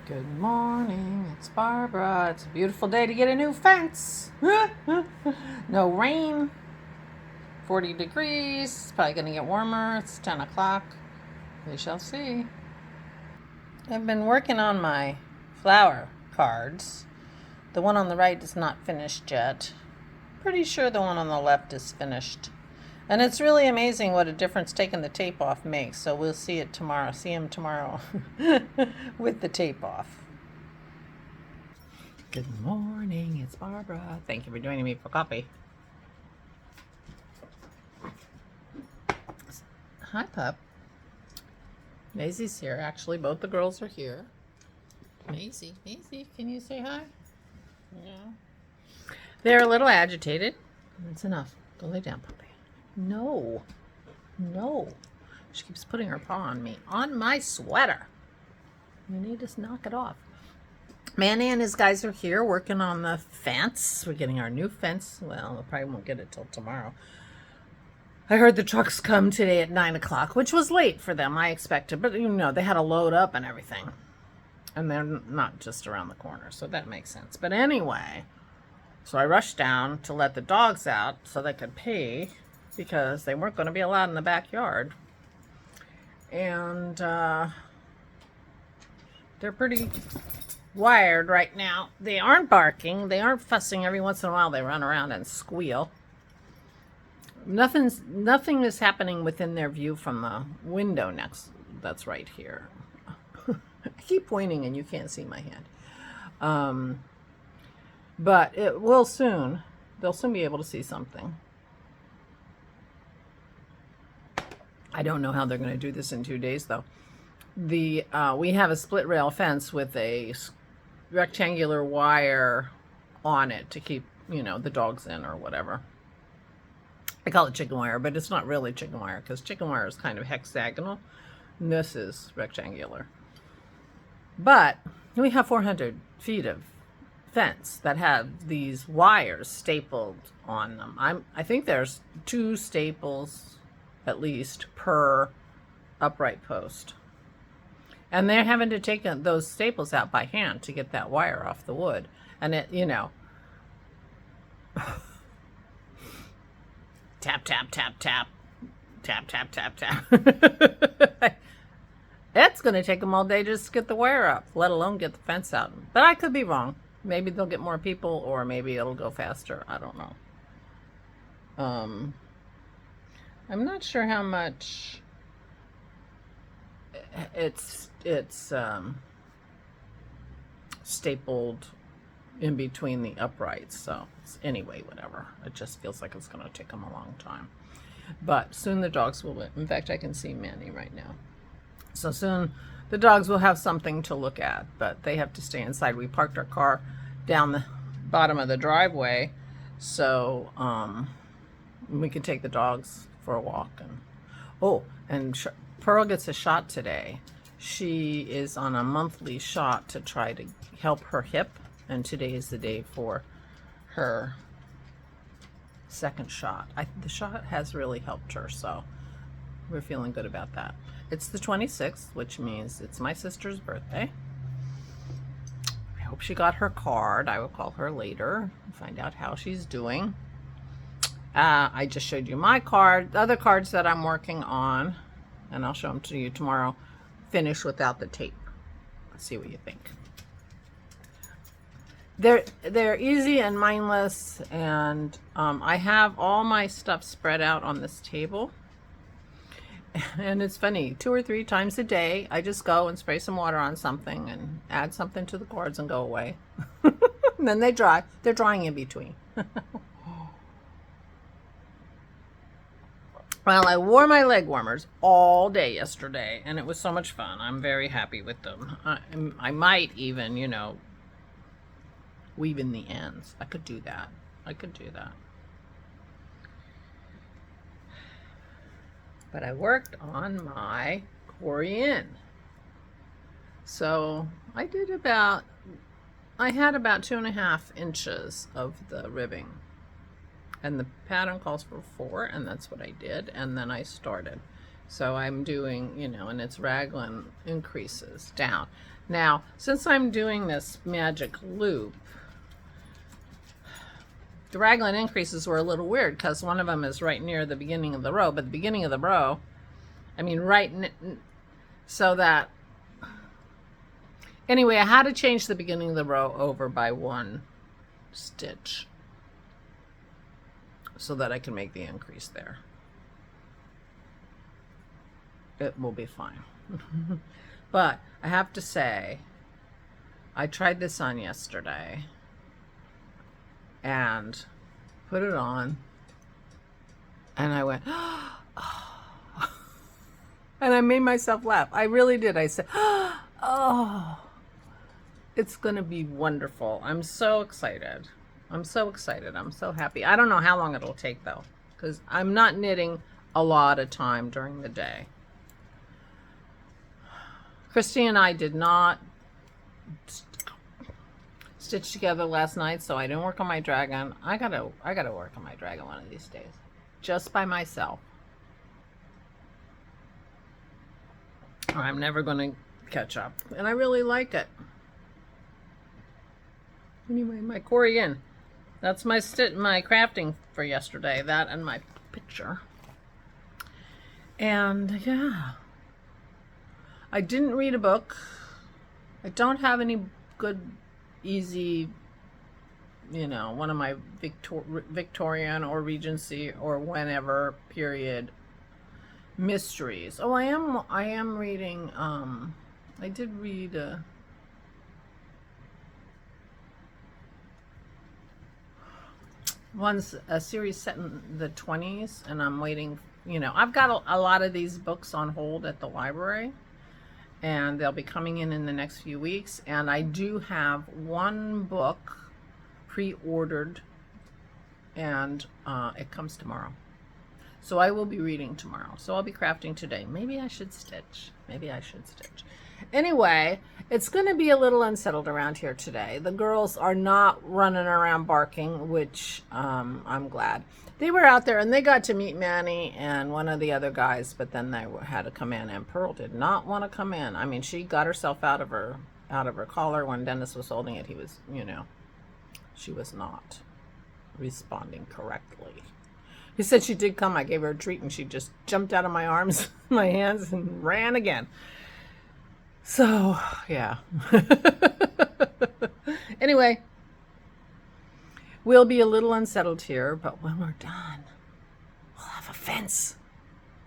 Good morning, it's Barbara. It's a beautiful day to get a new fence. No rain, 40 degrees. It's probably going to get warmer. It's 10 o'clock. We shall see. I've been working on my flower cards. The one on the right is not finished yet. Pretty sure the one on the left is finished. And it's really amazing what a difference taking the tape off makes. So we'll see it tomorrow. See him tomorrow with the tape off. Good morning, it's Barbara. Thank you for joining me for coffee. Hi, pup. Maisie's here. Actually, both the girls are here. Maisie, can you say hi? Yeah. They're a little agitated. That's enough. Go lay down, puppy. No. She keeps putting her paw on me. On my sweater. You need to knock it off. Manny and his guys are here working on the fence. We're getting our new fence. Well, they probably won't get it till tomorrow. I heard the trucks come today at 9 o'clock, which was late for them, I expected. But, you know, they had to load up and everything. And they're not just around the corner, so that makes sense. But anyway, so I rushed down to let the dogs out so they could pee because they weren't going to be allowed in the backyard. And they're pretty wired right now. They aren't barking. They aren't fussing. Every once in a while they run around and squeal. Nothing is happening within their view from the window next. That's right here. I keep pointing and you can't see my hand. But it will soon. They'll soon be able to see something. I don't know how they're going to do this in 2 days, though. We have a split rail fence with a rectangular wire on it to keep, the dogs in or whatever. I call it chicken wire, but it's not really chicken wire because chicken wire is kind of hexagonal. And this is rectangular. But we have 400 feet of fence that have these wires stapled on them. I think there's 2 staples at least per upright post. And they're having to take those staples out by hand to get that wire off the wood. And it, tap, tap, tap, tap, tap, tap, tap, tap. It's going to take them all day just to get the wire up, let alone get the fence out. But I could be wrong. Maybe they'll get more people or maybe it'll go faster. I don't know. I'm not sure how much it's stapled in between the uprights. So anyway, whatever. It just feels like it's going to take them a long time. But soon the dogs will. In fact, I can see Manny right now. So soon the dogs will have something to look at, but they have to stay inside. We parked our car down the bottom of the driveway so we can take the dogs for a walk. And Pearl gets a shot today. She is on a monthly shot to try to help her hip, and today is the day for her second shot. The shot has really helped her, so we're feeling good about that. It's the 26th, which means it's my sister's birthday. I hope she got her card. I will call her later and find out how she's doing. I just showed you my card. The other cards that I'm working on, and I'll show them to you tomorrow, finish without the tape. Let's see what you think. They're easy and mindless, and I have all my stuff spread out on this table. And it's funny, 2 or 3 times a day, I just go and spray some water on something and add something to the cords and go away. And then they dry. They're drying in between. Well, I wore my leg warmers all day yesterday, and it was so much fun. I'm very happy with them. I might even, weave in the ends. I could do that. But I worked on my Korean. So I had about 2.5 inches of the ribbing. And the pattern calls for 4, and that's what I did. And then I started. So I'm doing, you know, and it's raglan increases down. Now, since I'm doing this magic loop, the raglan increases were a little weird because one of them is right near the beginning of the row, but the beginning of the row, I mean, so that, anyway, I had to change the beginning of the row over by 1 stitch so that I can make the increase there. It will be fine. But I have to say, I tried this on yesterday and put it on, and I went, oh. And I made myself laugh. I really did. I said, oh, it's going to be wonderful. I'm so excited. I'm so excited. I'm so happy. I don't know how long it'll take, though, because I'm not knitting a lot of time during the day. Christy and I did not stitch together last night, so I didn't work on my dragon. I gotta work on my dragon one of these days, just by myself. I'm never going to catch up, and I really like it. Anyway, my Korean. That's my crafting for yesterday. That and my picture. And yeah, I didn't read a book. I don't have any good, easy, you know, one of my Victorian or Regency or whenever period mysteries. Oh, I am reading, I did read one's a series set in the 20s, and I'm waiting, you know, I've got a lot of these books on hold at the library, and they'll be coming in the next few weeks, and I do have one book pre-ordered, and it comes tomorrow. So I will be reading tomorrow. So I'll be crafting today. Maybe I should stitch. Maybe I should stitch. Anyway, it's going to be a little unsettled around here today. The girls are not running around barking, which I'm glad. They were out there and they got to meet Manny and one of the other guys, but then they had to come in, and Pearl did not want to come in. I mean, she got herself out of her collar when Dennis was holding it. He was, you know, she was not responding correctly. He said she did come. I gave her a treat, and she just jumped out of my arms, my hands, and ran again. So, yeah. Anyway, we'll be a little unsettled here, but when we're done, we'll have a fence.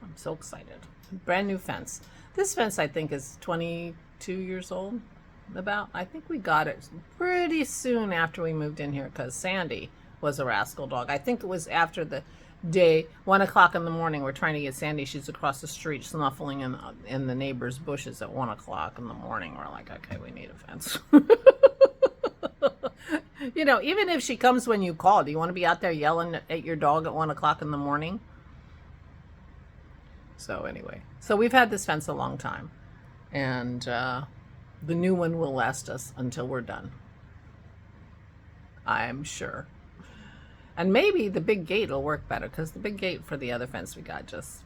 I'm so excited. Brand new fence. This fence, I think, is 22 years old, about. I think we got it pretty soon after we moved in here because Sandy was a rascal dog. I think it was after the day, 1 o'clock in the morning, we're trying to get Sandy. She's across the street snuffling in the neighbor's bushes at 1 o'clock in the morning. We're like, okay, we need a fence. You know, even if she comes when you call, do you want to be out there yelling at your dog at 1 o'clock in the morning? So anyway, so we've had this fence a long time, and the new one will last us until we're done, I'm sure. And maybe the big gate will work better, because the big gate for the other fence we got just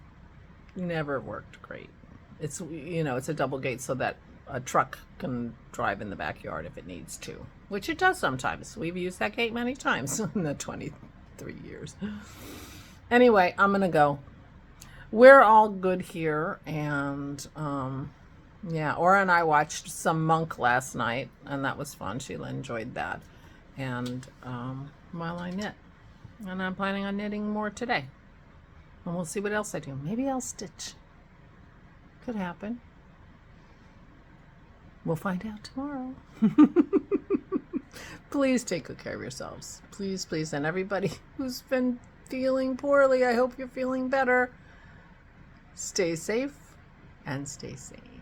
never worked great. It's, you know, it's a double gate so that a truck can drive in the backyard if it needs to, which it does sometimes. We've used that gate many times in the 23 years. Anyway, I'm going to go. We're all good here, and yeah, Aura and I watched some Monk last night, and that was fun. Sheila enjoyed that. And while I knit. And I'm planning on knitting more today. And we'll see what else I do. Maybe I'll stitch. Could happen. We'll find out tomorrow. Please take good care of yourselves. Please, please. And everybody who's been feeling poorly, I hope you're feeling better. Stay safe and stay sane.